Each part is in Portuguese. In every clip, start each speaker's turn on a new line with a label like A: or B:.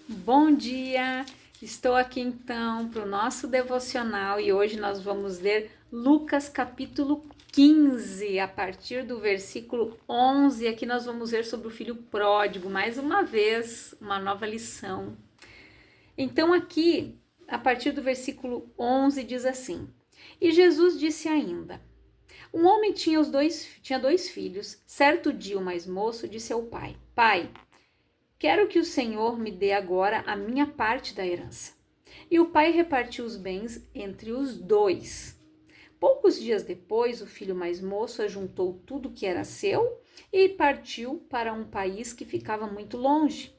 A: Bom dia! Estou aqui então para o nosso devocional e hoje nós vamos ler Lucas capítulo 15, a partir do versículo 11. Aqui nós vamos ver sobre o filho pródigo, mais uma vez, uma nova lição. Então, aqui, a partir do versículo 11, diz assim: E Jesus disse ainda: Um homem tinha dois filhos. Certo dia, o mais moço disse ao pai: Pai, quero que o Senhor me dê agora a minha parte da herança. E o pai repartiu os bens entre os dois. Poucos dias depois, o filho mais moço ajuntou tudo que era seu e partiu para um país que ficava muito longe.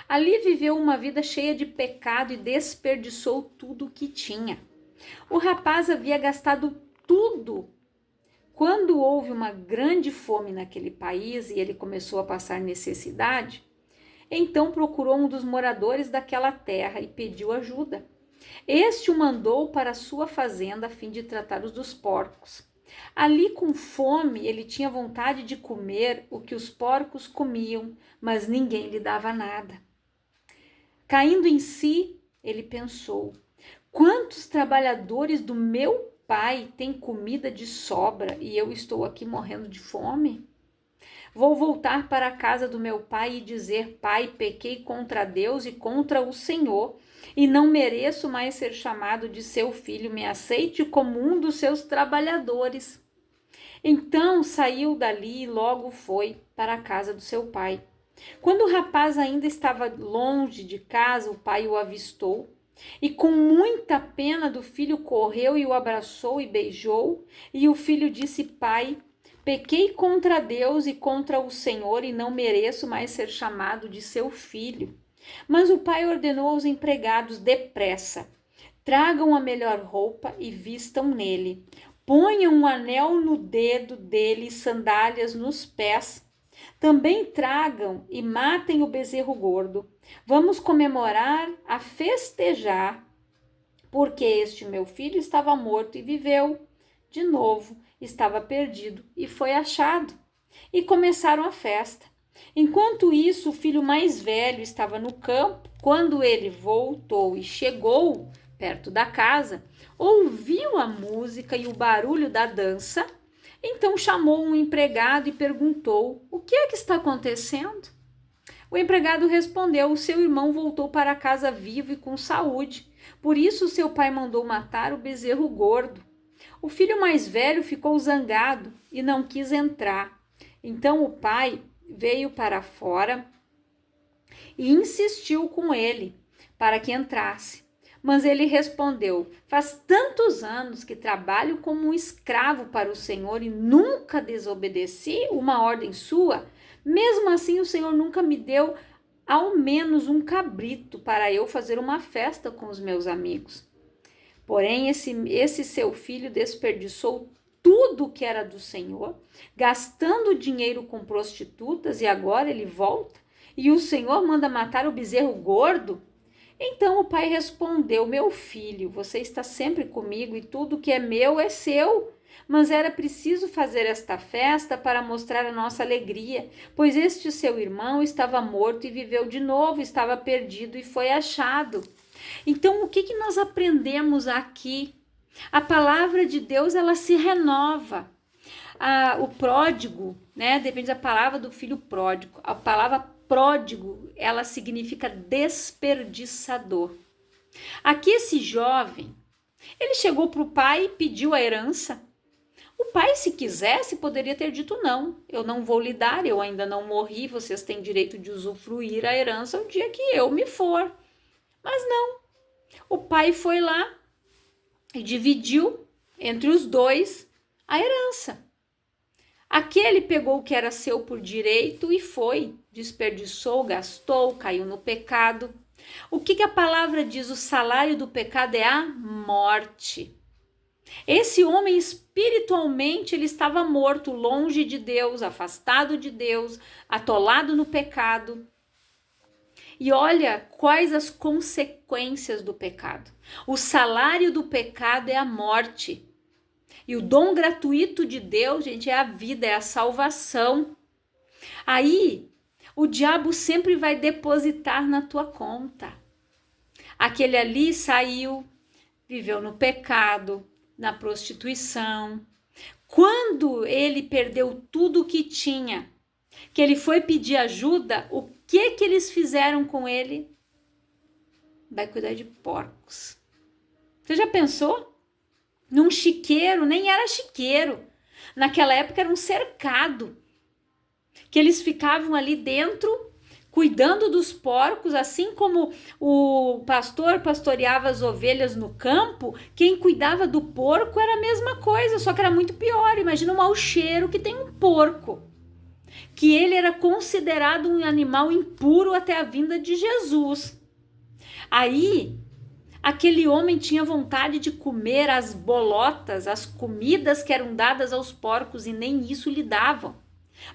A: Ali viveu uma vida cheia de pecado e desperdiçou tudo o que tinha. O rapaz havia gastado tudo. Quando houve uma grande fome naquele país e ele começou a passar necessidade, então procurou um dos moradores daquela terra e pediu ajuda. Este o mandou para sua fazenda a fim de tratar os dos porcos. Ali, com fome, ele tinha vontade de comer o que os porcos comiam, mas ninguém lhe dava nada. Caindo em si, ele pensou: quantos trabalhadores do meu pai têm comida de sobra e eu estou aqui morrendo de fome? Vou voltar para a casa do meu pai e dizer: Pai, pequei contra Deus e contra o Senhor, e não mereço mais ser chamado de seu filho. Me aceite como um dos seus trabalhadores. Então saiu dali e logo foi para a casa do seu pai. Quando o rapaz ainda estava longe de casa, o pai o avistou. E com muita pena do filho correu e o abraçou e beijou. E o filho disse: Pai, pequei contra Deus e contra o Senhor e não mereço mais ser chamado de seu filho. Mas o pai ordenou aos empregados: depressa, tragam a melhor roupa e vistam nele. Ponham um anel no dedo dele e sandálias nos pés. Também tragam e matem o bezerro gordo. Vamos comemorar, a festejar, porque este meu filho estava morto e viveu. De novo, estava perdido e foi achado. E começaram a festa. Enquanto isso, o filho mais velho estava no campo. Quando ele voltou e chegou perto da casa, ouviu a música e o barulho da dança. Então chamou um empregado e perguntou: o que é que está acontecendo? O empregado respondeu: o seu irmão voltou para casa vivo e com saúde. Por isso seu pai mandou matar o bezerro gordo. O filho mais velho ficou zangado e não quis entrar. Então o pai veio para fora e insistiu com ele para que entrasse. Mas ele respondeu: faz tantos anos que trabalho como um escravo para o Senhor e nunca desobedeci uma ordem sua. Mesmo assim, o Senhor nunca me deu ao menos um cabrito para eu fazer uma festa com os meus amigos. Porém, esse seu filho desperdiçou tudo que era do Senhor, gastando dinheiro com prostitutas, e agora ele volta e o Senhor manda matar o bezerro gordo? Então o pai respondeu: meu filho, você está sempre comigo e tudo que é meu é seu. Mas era preciso fazer esta festa para mostrar a nossa alegria, pois este seu irmão estava morto e viveu de novo, estava perdido e foi achado. Então, o que nós aprendemos aqui? A palavra de Deus, ela se renova. O pródigo, né? Depende da palavra do filho pródigo. A palavra pródigo, ela significa desperdiçador. Aqui esse jovem, ele chegou para o pai e pediu a herança. O pai, se quisesse, poderia ter dito: não, eu não vou lhe dar, eu ainda não morri, vocês têm direito de usufruir a herança o dia que eu me for. Mas não, o pai foi lá e dividiu entre os dois a herança. Aquele pegou o que era seu por direito e foi, desperdiçou, gastou, caiu no pecado. O que a palavra diz? O salário do pecado é a morte. Esse homem espiritualmente ele estava morto, longe de Deus, afastado de Deus, atolado no pecado. E olha quais as consequências do pecado. O salário do pecado é a morte. E o dom gratuito de Deus, gente, é a vida, é a salvação. Aí, o diabo sempre vai depositar na tua conta. Aquele ali saiu, viveu no pecado, na prostituição. Quando ele perdeu tudo o que tinha, que ele foi pedir ajuda, o que eles fizeram com ele? Vai cuidar de porcos. Você já pensou? Num chiqueiro, nem era chiqueiro. Naquela época era um cercado. Que eles ficavam ali dentro, cuidando dos porcos, assim como o pastor pastoreava as ovelhas no campo, quem cuidava do porco era a mesma coisa, só que era muito pior. Imagina o mau cheiro que tem um porco, que ele era considerado um animal impuro até a vinda de Jesus. Aí, aquele homem tinha vontade de comer as bolotas, as comidas que eram dadas aos porcos, e nem isso lhe davam.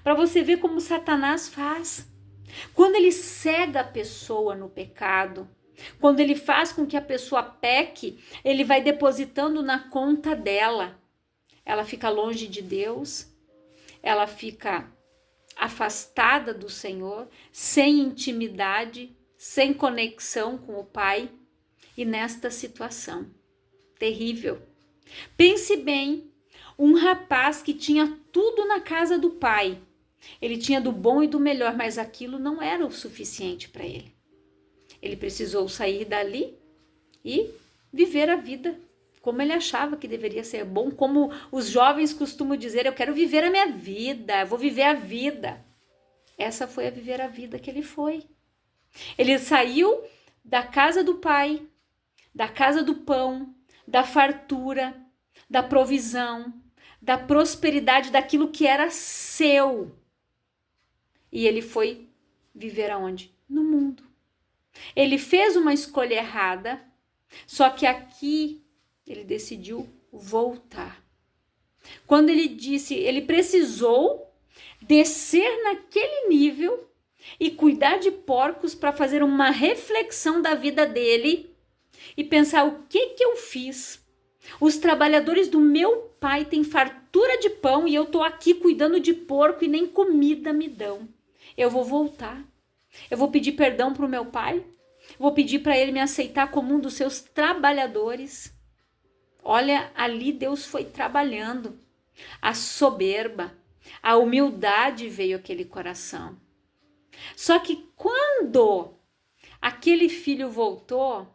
A: Para você ver como Satanás faz. Quando ele cega a pessoa no pecado, quando ele faz com que a pessoa peque, ele vai depositando na conta dela. Ela fica longe de Deus, ela fica afastada do Senhor, sem intimidade, sem conexão com o Pai, e nesta situação terrível. Pense bem, um rapaz que tinha tudo na casa do pai. Ele tinha do bom e do melhor, mas aquilo não era o suficiente para ele. Ele precisou sair dali e viver a vida como ele achava que deveria ser bom, como os jovens costumam dizer: eu quero viver a minha vida, eu vou viver a vida. Essa foi a viver a vida que ele foi. Ele saiu da casa do pai, da casa do pão, da fartura, da provisão, da prosperidade, daquilo que era seu. E ele foi viver aonde? No mundo. Ele fez uma escolha errada, só que aqui ele decidiu voltar. Quando ele disse, ele precisou descer naquele nível e cuidar de porcos para fazer uma reflexão da vida dele e pensar: o que eu fiz? Os trabalhadores do meu pai têm fartura de pão e eu tô aqui cuidando de porco e nem comida me dão. Eu vou voltar. Eu vou pedir perdão para o meu pai. Vou pedir para ele me aceitar como um dos seus trabalhadores. Olha, ali Deus foi trabalhando. A soberba, a humildade veio àquele coração. Só que quando aquele filho voltou,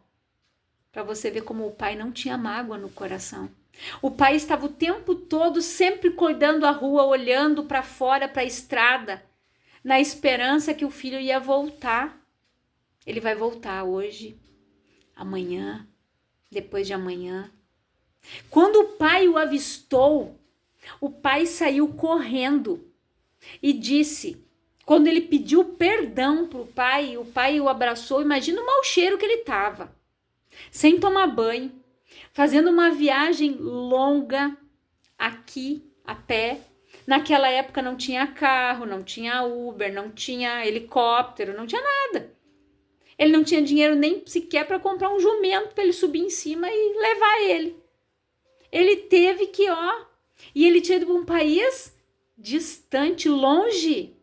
A: para você ver como o pai não tinha mágoa no coração. O pai estava o tempo todo sempre cuidando a rua, olhando para fora, para a estrada, na esperança que o filho ia voltar. Ele vai voltar hoje, amanhã, depois de amanhã. Quando o pai o avistou, o pai saiu correndo e disse, quando ele pediu perdão para o pai o abraçou. Imagina o mau cheiro que ele estava, sem tomar banho, fazendo uma viagem longa aqui a pé. Naquela época não tinha carro, não tinha Uber, não tinha helicóptero, não tinha nada. Ele não tinha dinheiro nem sequer para comprar um jumento para ele subir em cima e levar ele. Ele teve que, e ele tinha ido para um país distante, longe.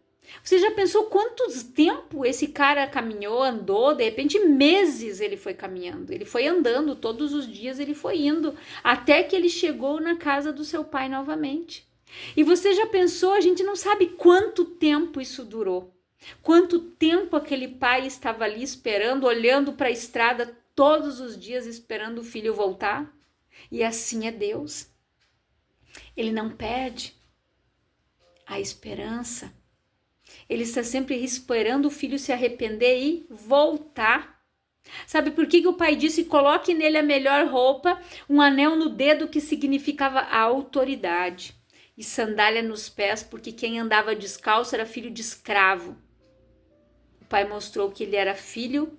A: Você já pensou quantos tempo esse cara caminhou, andou? De repente, meses ele foi caminhando. Ele foi andando todos os dias, ele foi indo, até que ele chegou na casa do seu pai novamente. E você já pensou, a gente não sabe quanto tempo isso durou. Quanto tempo aquele pai estava ali esperando, olhando para a estrada todos os dias, esperando o filho voltar. E assim é Deus. Ele não perde a esperança. Ele está sempre esperando o filho se arrepender e voltar. Sabe por que o pai disse: coloque nele a melhor roupa, um anel no dedo que significava a autoridade, e sandália nos pés, porque quem andava descalço era filho de escravo. O pai mostrou que ele era filho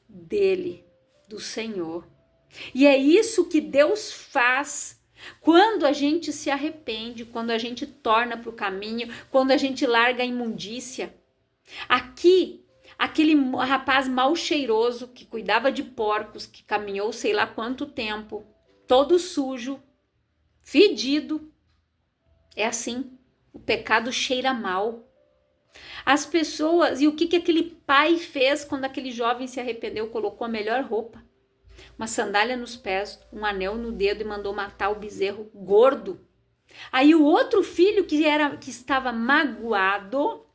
A: dele, do Senhor. E é isso que Deus faz quando a gente se arrepende, quando a gente torna para o caminho, quando a gente larga a imundícia. Aqui, aquele rapaz mal cheiroso que cuidava de porcos, que caminhou sei lá quanto tempo, todo sujo, fedido. É assim, o pecado cheira mal. As pessoas, e o que aquele pai fez quando aquele jovem se arrependeu? Colocou a melhor roupa, uma sandália nos pés, um anel no dedo e mandou matar o bezerro gordo. Aí o outro filho que estava magoado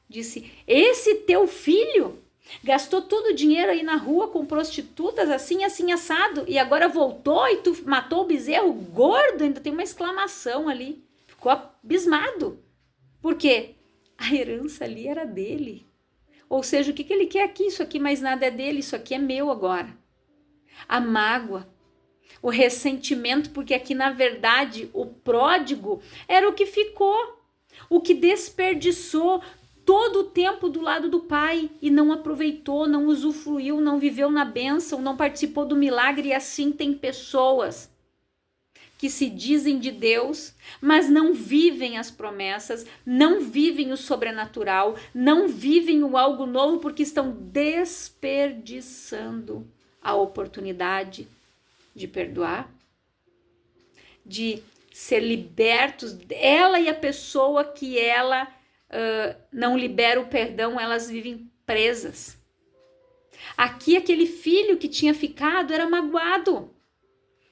A: disse: esse teu filho gastou todo o dinheiro aí na rua com prostitutas, assim, assim, assado, e agora voltou e tu matou o bezerro gordo? Ainda tem uma exclamação ali. Ficou abismado. Por quê? A herança ali era dele. Ou seja, o que ele quer aqui? Isso aqui mais nada é dele, isso aqui é meu agora. A mágoa, o ressentimento, porque aqui na verdade o pródigo era o que ficou, o que desperdiçou todo o tempo do lado do pai e não aproveitou, não usufruiu, não viveu na bênção, não participou do milagre. E assim tem pessoas que se dizem de Deus, mas não vivem as promessas, não vivem o sobrenatural, não vivem o algo novo, porque estão desperdiçando a oportunidade de perdoar, de ser libertos. Ela e a pessoa que ela não libera o perdão, elas vivem presas. Aqui aquele filho que tinha ficado era magoado.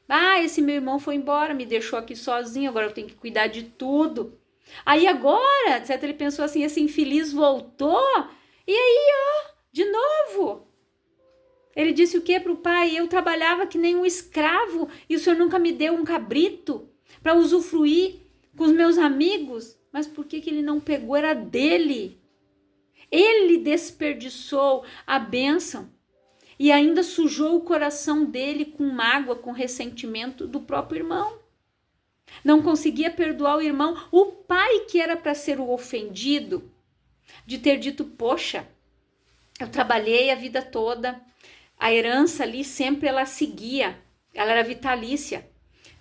A: Ah, esse meu irmão foi embora, me deixou aqui sozinho, agora eu tenho que cuidar de tudo. Aí agora, certo, ele pensou assim, esse infeliz voltou, e aí, ó, de novo. Ele disse o que para o pai? Eu trabalhava que nem um escravo e o senhor nunca me deu um cabrito para usufruir com os meus amigos. Mas por que ele não pegou? Era dele. Ele desperdiçou a bênção e ainda sujou o coração dele com mágoa, com ressentimento do próprio irmão. Não conseguia perdoar o irmão. O pai, que era para ser o ofendido, de ter dito, poxa, eu trabalhei a vida toda, a herança ali sempre ela seguia, ela era vitalícia.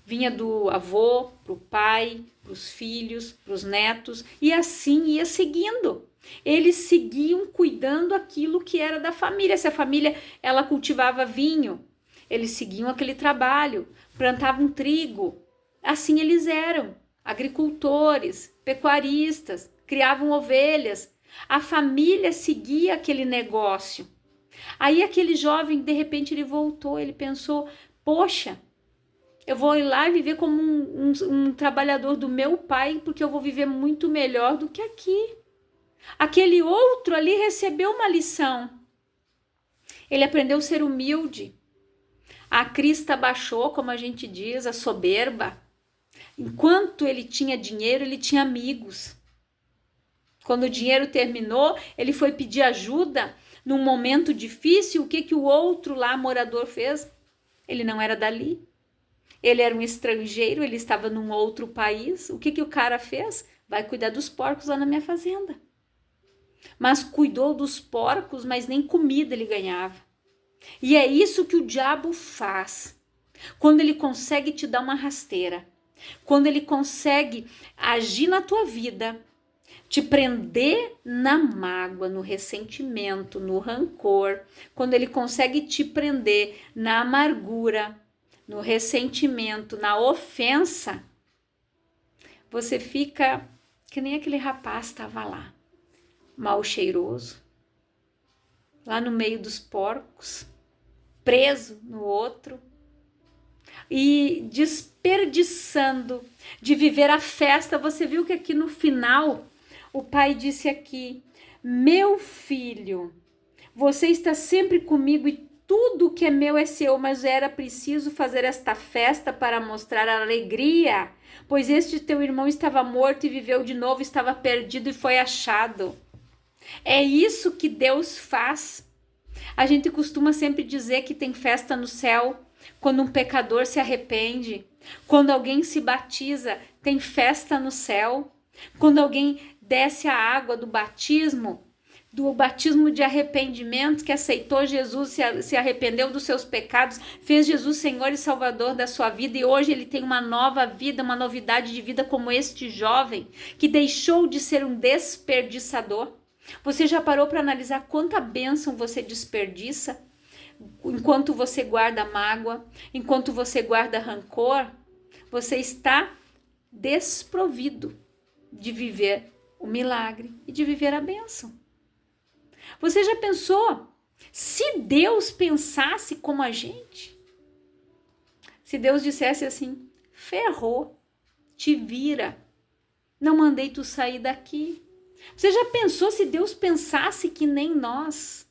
A: Vinha do avô para o pai, para os filhos, para os netos, e assim ia seguindo. Eles seguiam cuidando aquilo que era da família. Se a família ela cultivava vinho, eles seguiam aquele trabalho, plantavam trigo. Assim eles eram, agricultores, pecuaristas, criavam ovelhas. A família seguia aquele negócio. Aí aquele jovem, de repente, ele voltou, ele pensou, poxa, eu vou ir lá e viver como um trabalhador do meu pai, porque eu vou viver muito melhor do que aqui. Aquele outro ali recebeu uma lição. Ele aprendeu a ser humilde. A crista baixou, como a gente diz, a soberba. Enquanto ele tinha dinheiro, ele tinha amigos. Quando o dinheiro terminou, ele foi pedir ajuda num momento difícil. O que o outro lá, morador, fez? Ele não era dali. Ele era um estrangeiro, ele estava num outro país. O que o cara fez? Vai cuidar dos porcos lá na minha fazenda. Mas cuidou dos porcos, mas nem comida ele ganhava. E é isso que o diabo faz. Quando ele consegue te dar uma rasteira, quando ele consegue agir na tua vida, te prender na mágoa, no ressentimento, no rancor, quando ele consegue te prender na amargura, no ressentimento, na ofensa, você fica que nem aquele rapaz estava lá, mal cheiroso, lá no meio dos porcos, preso no outro e desperdiçando de viver a festa. Você viu que aqui no final o pai disse aqui, meu filho, você está sempre comigo e tudo que é meu é seu, mas era preciso fazer esta festa para mostrar a alegria, pois este teu irmão estava morto e viveu de novo, estava perdido e foi achado. É isso que Deus faz. A gente costuma sempre dizer que tem festa no céu quando um pecador se arrepende, quando alguém se batiza, tem festa no céu, quando alguém desce a água do batismo de arrependimento, que aceitou Jesus, se arrependeu dos seus pecados, fez Jesus Senhor e Salvador da sua vida, e hoje ele tem uma nova vida, uma novidade de vida, como este jovem que deixou de ser um desperdiçador. Você já parou para analisar quanta bênção você desperdiça enquanto você guarda mágoa, enquanto você guarda rancor? Você está desprovido de viver o milagre e de viver a bênção. Você já pensou se Deus pensasse como a gente? Se Deus dissesse assim, ferrou, te vira, não mandei tu sair daqui. Você já pensou se Deus pensasse que nem nós?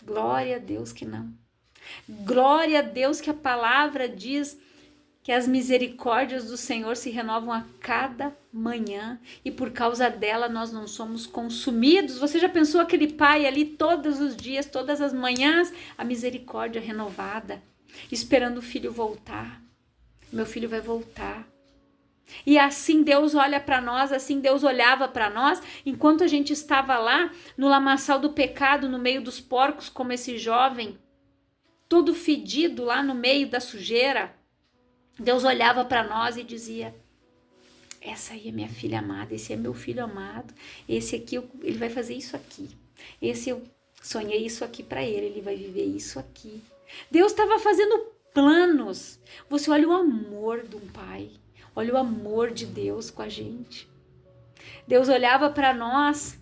A: Glória a Deus que não. Glória a Deus que a palavra diz que as misericórdias do Senhor se renovam a cada manhã e por causa dela nós não somos consumidos. Você já pensou aquele pai ali todos os dias, todas as manhãs, a misericórdia renovada, esperando o filho voltar? Meu filho vai voltar. E assim Deus olha para nós, assim Deus olhava para nós, enquanto a gente estava lá no lamaçal do pecado, no meio dos porcos, como esse jovem, todo fedido lá no meio da sujeira. Deus olhava para nós e dizia, essa aí é minha filha amada, esse é meu filho amado, esse aqui, ele vai fazer isso aqui, esse eu sonhei isso aqui para ele vai viver isso aqui. Deus estava fazendo planos. Você olha o amor de um pai, olha o amor de Deus com a gente. Deus olhava para nós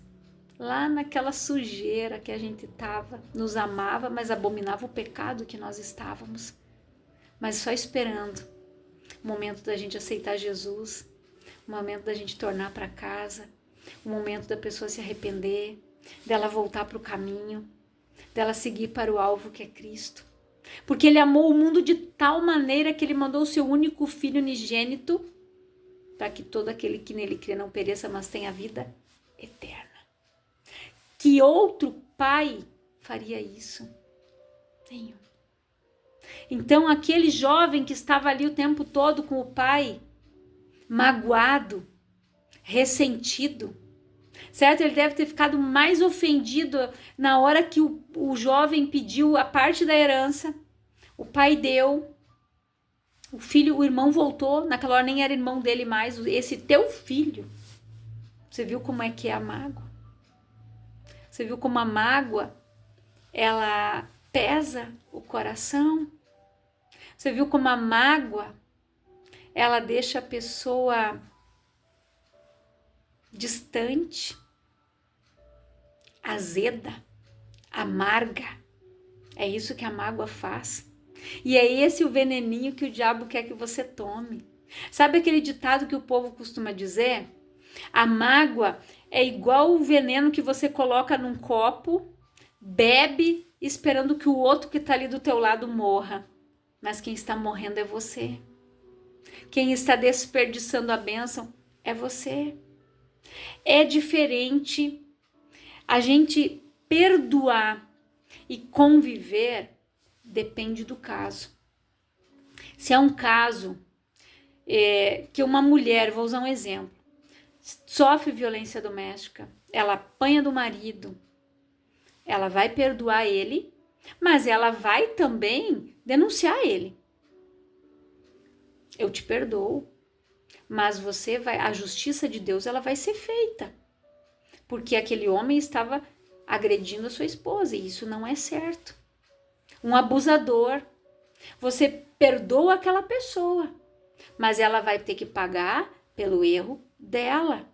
A: lá naquela sujeira que a gente estava, nos amava, mas abominava o pecado que nós estávamos, mas só esperando o momento da gente aceitar Jesus, o momento da gente tornar para casa, o momento da pessoa se arrepender, dela voltar para o caminho, dela seguir para o alvo que é Cristo. Porque ele amou o mundo de tal maneira que ele mandou o seu único filho unigênito para que todo aquele que nele crê não pereça, mas tenha vida eterna. Que outro pai faria isso? Nenhum. Então aquele jovem que estava ali o tempo todo com o pai, magoado, ressentido, certo? Ele deve ter ficado mais ofendido na hora que o jovem pediu a parte da herança, o pai deu, o irmão voltou, naquela hora nem era irmão dele mais, esse teu filho. Você viu como é que é a mágoa? Você viu como a mágoa, ela pesa o coração? Você viu como a mágoa, ela deixa a pessoa distante, azeda, amarga? É isso que a mágoa faz. E é esse o veneninho que o diabo quer que você tome. Sabe aquele ditado que o povo costuma dizer? A mágoa é igual o veneno que você coloca num copo, bebe, esperando que o outro que está ali do teu lado morra. Mas quem está morrendo é você. Quem está desperdiçando a bênção é você. É diferente a gente perdoar e conviver, depende do caso. Se é um caso que uma mulher, vou usar um exemplo, sofre violência doméstica, ela apanha do marido, ela vai perdoar ele, mas ela vai também denunciar ele. Eu te perdoo, mas a justiça de Deus ela vai ser feita, porque aquele homem estava agredindo a sua esposa e isso não é certo. Um abusador, você perdoa aquela pessoa, mas ela vai ter que pagar pelo erro dela.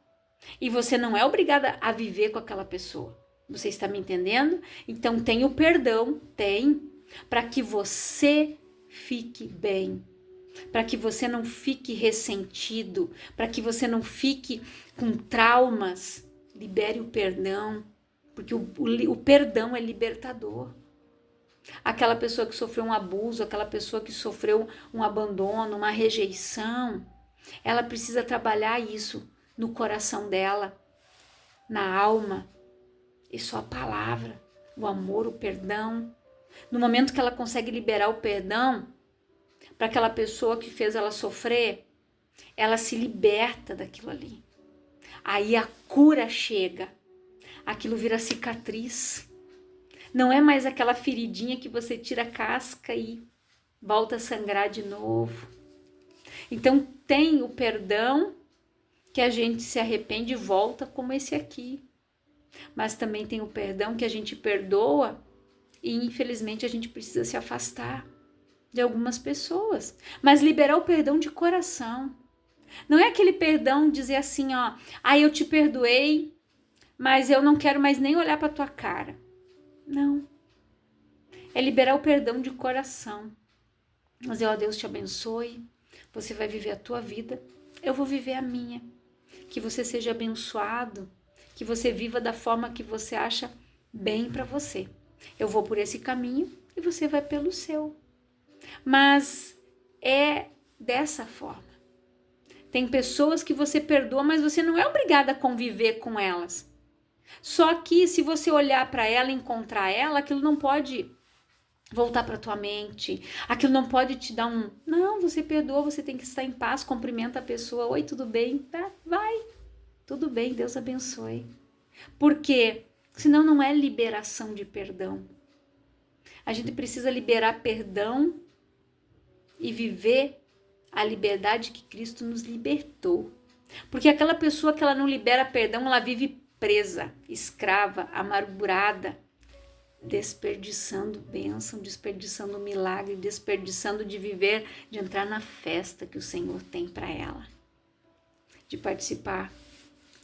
A: E você não é obrigada a viver com aquela pessoa. Você está me entendendo? Então tem o perdão, para que você fique bem, para que você não fique ressentido, para que você não fique com traumas. Libere o perdão, porque o perdão é libertador. Aquela pessoa que sofreu um abuso, aquela pessoa que sofreu um abandono, uma rejeição, ela precisa trabalhar isso no coração dela, na alma. E só a palavra, o amor, o perdão. No momento que ela consegue liberar o perdão para aquela pessoa que fez ela sofrer, ela se liberta daquilo ali. Aí a cura chega, aquilo vira cicatriz. Não é mais aquela feridinha que você tira a casca e volta a sangrar de novo. Então tem o perdão que a gente se arrepende e volta como esse aqui. Mas também tem o perdão que a gente perdoa e infelizmente a gente precisa se afastar de algumas pessoas. Mas liberar o perdão de coração. Não é aquele perdão dizer assim, ó, eu te perdoei, mas eu não quero mais nem olhar para tua cara. Não. É liberar o perdão de coração. Dizer, ó, Deus te abençoe, você vai viver a tua vida, eu vou viver a minha. Que você seja abençoado, que você viva da forma que você acha bem para você. Eu vou por esse caminho e você vai pelo seu. Mas é dessa forma. Tem pessoas que você perdoa, mas você não é obrigada a conviver com elas. Só que se você olhar para ela e encontrar ela, aquilo não pode voltar para tua mente. Aquilo não pode te dar um... Não, você perdoa, você tem que estar em paz, cumprimenta a pessoa. Oi, tudo bem? Tá, vai. Tudo bem, Deus abençoe. Porque senão não é liberação de perdão. A gente precisa liberar perdão e viver a liberdade que Cristo nos libertou. Porque aquela pessoa que ela não libera perdão, ela vive presa, escrava, amargurada, desperdiçando bênção, desperdiçando milagre, desperdiçando de viver, de entrar na festa que o Senhor tem para ela, de participar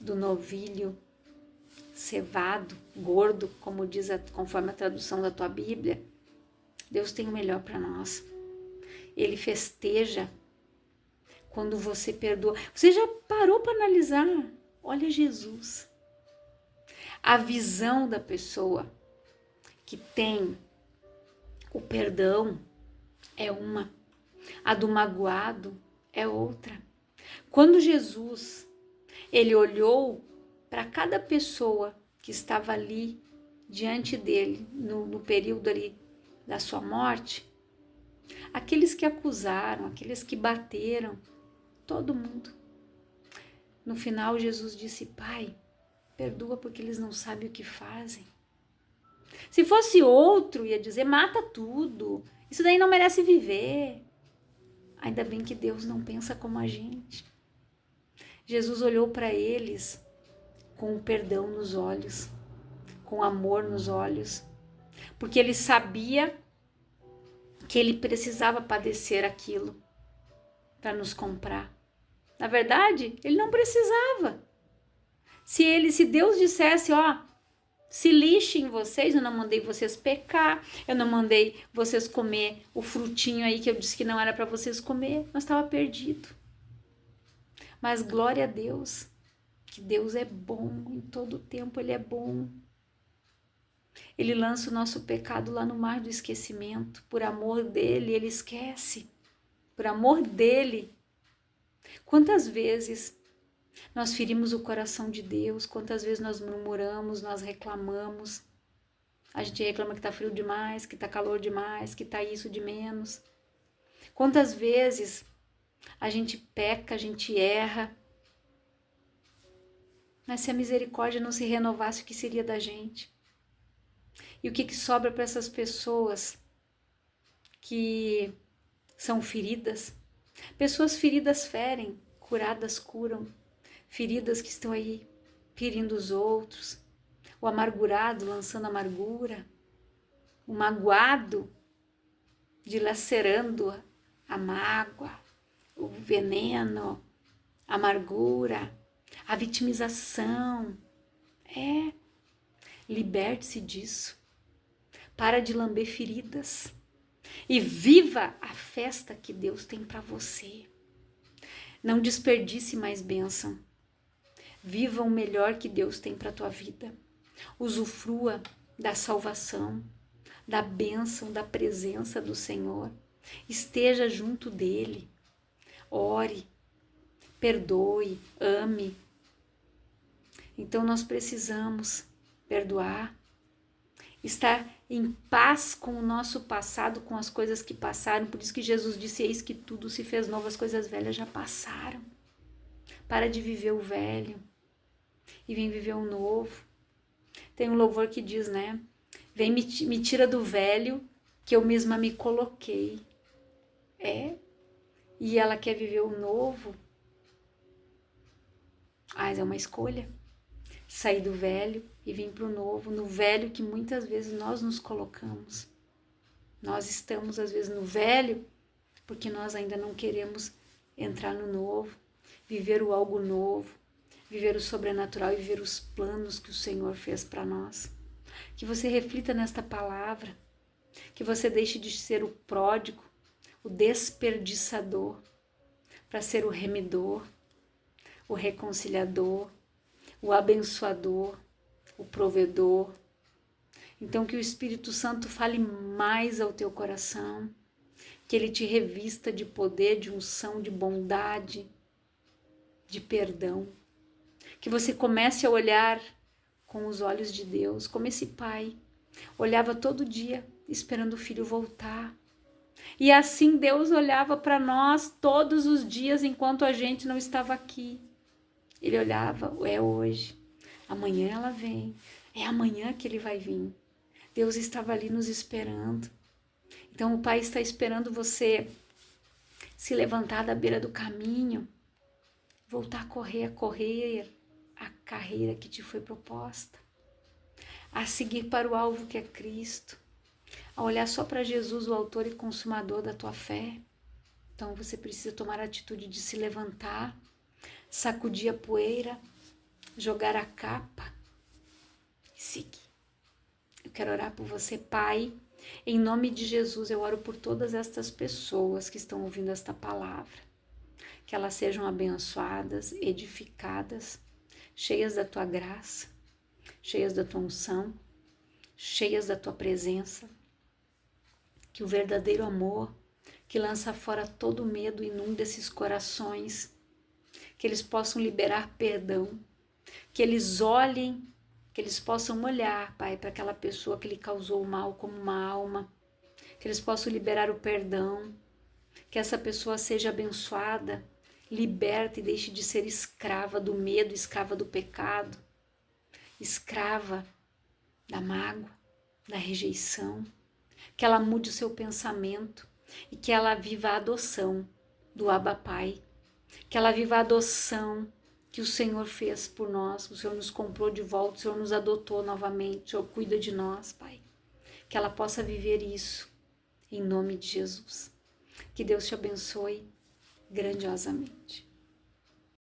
A: do novilho cevado, gordo, como diz, conforme a tradução da tua Bíblia. Deus tem o melhor para nós. Ele festeja quando você perdoa. Você já parou para analisar? Olha Jesus. A visão da pessoa que tem o perdão é uma, a do magoado é outra. Quando Jesus, ele olhou para cada pessoa que estava ali diante dele, no período ali da sua morte, aqueles que acusaram, aqueles que bateram, todo mundo. No final, Jesus disse, Pai, perdoa porque eles não sabem o que fazem. Se fosse outro, ia dizer, mata tudo, isso daí não merece viver. Ainda bem que Deus não pensa como a gente. Jesus olhou para eles com o perdão nos olhos, com amor nos olhos, porque ele sabia que ele precisava padecer aquilo para nos comprar. Na verdade, ele não precisava. Se Deus dissesse, ó, se lixem vocês, eu não mandei vocês pecar, eu não mandei vocês comer o frutinho aí que eu disse que não era para vocês comer, nós estava perdido. Mas glória a Deus, que Deus é bom, em todo tempo Ele é bom. Ele lança o nosso pecado lá no mar do esquecimento, por amor dele, Ele esquece, por amor dele. Quantas vezes nós ferimos o coração de Deus, quantas vezes nós murmuramos, nós reclamamos. A gente reclama que tá frio demais, que tá calor demais, que tá isso de menos. Quantas vezes a gente peca, a gente erra. Mas se a misericórdia não se renovasse, o que seria da gente? E o que sobra para essas pessoas que são feridas? Pessoas feridas ferem, curadas curam. Feridas que estão aí ferindo os outros. O amargurado lançando amargura. O magoado dilacerando a mágoa, o veneno, a amargura, a vitimização. Liberte-se disso. Para de lamber feridas. E viva a festa que Deus tem para você. Não desperdice mais bênção. Viva o melhor que Deus tem para a tua vida. Usufrua da salvação, da bênção, da presença do Senhor. Esteja junto dele. Ore, perdoe, ame. Então nós precisamos perdoar, estar em paz com o nosso passado, com as coisas que passaram. Por isso que Jesus disse, eis que tudo se fez novo, as coisas velhas já passaram. Para de viver o velho e vem viver o novo. Tem um louvor que diz, né? Vem me tira do velho que eu mesma me coloquei. E ela quer viver o novo. Mas é uma escolha. Sair do velho e vir para o novo, no velho que muitas vezes nós nos colocamos. Nós estamos às vezes no velho porque nós ainda não queremos entrar no novo. viver o algo novo, viver o sobrenatural e viver os planos que o Senhor fez para nós. Que você reflita nesta palavra, que você deixe de ser o pródigo, o desperdiçador, para ser o remidor, o reconciliador, o abençoador, o provedor. Então que o Espírito Santo fale mais ao teu coração, que ele te revista de poder, de unção, de bondade, de perdão. Que você comece a olhar com os olhos de Deus, como esse pai olhava todo dia esperando o filho voltar. E assim Deus olhava para nós todos os dias enquanto a gente não estava aqui. Ele olhava, é hoje, amanhã ela vem, é amanhã que ele vai vir. Deus estava ali nos esperando. Então o Pai está esperando você se levantar da beira do caminho, voltar a correr a carreira que te foi proposta, a seguir para o alvo que é Cristo, a olhar só para Jesus, o autor e consumador da tua fé. Então você precisa tomar a atitude de se levantar, sacudir a poeira, jogar a capa e seguir. Eu quero orar por você, Pai. Em nome de Jesus, eu oro por todas estas pessoas que estão ouvindo esta palavra. Que elas sejam abençoadas, edificadas, cheias da tua graça, cheias da tua unção, cheias da tua presença. Que o verdadeiro amor, que lança fora todo medo, inunda esses corações. Que eles possam liberar perdão. Que eles olhem, que eles possam olhar, Pai, para aquela pessoa que lhe causou o mal como uma alma. Que eles possam liberar o perdão. Que essa pessoa seja abençoada, liberta e deixe de ser escrava do medo, escrava do pecado, escrava da mágoa, da rejeição. Que ela mude o seu pensamento e que ela viva a adoção do Abba Pai. Que ela viva a adoção que o Senhor fez por nós. O Senhor nos comprou de volta, o Senhor nos adotou novamente, o Senhor cuida de nós, Pai. Que ela possa viver isso em nome de Jesus. Que Deus te abençoe grandiosamente.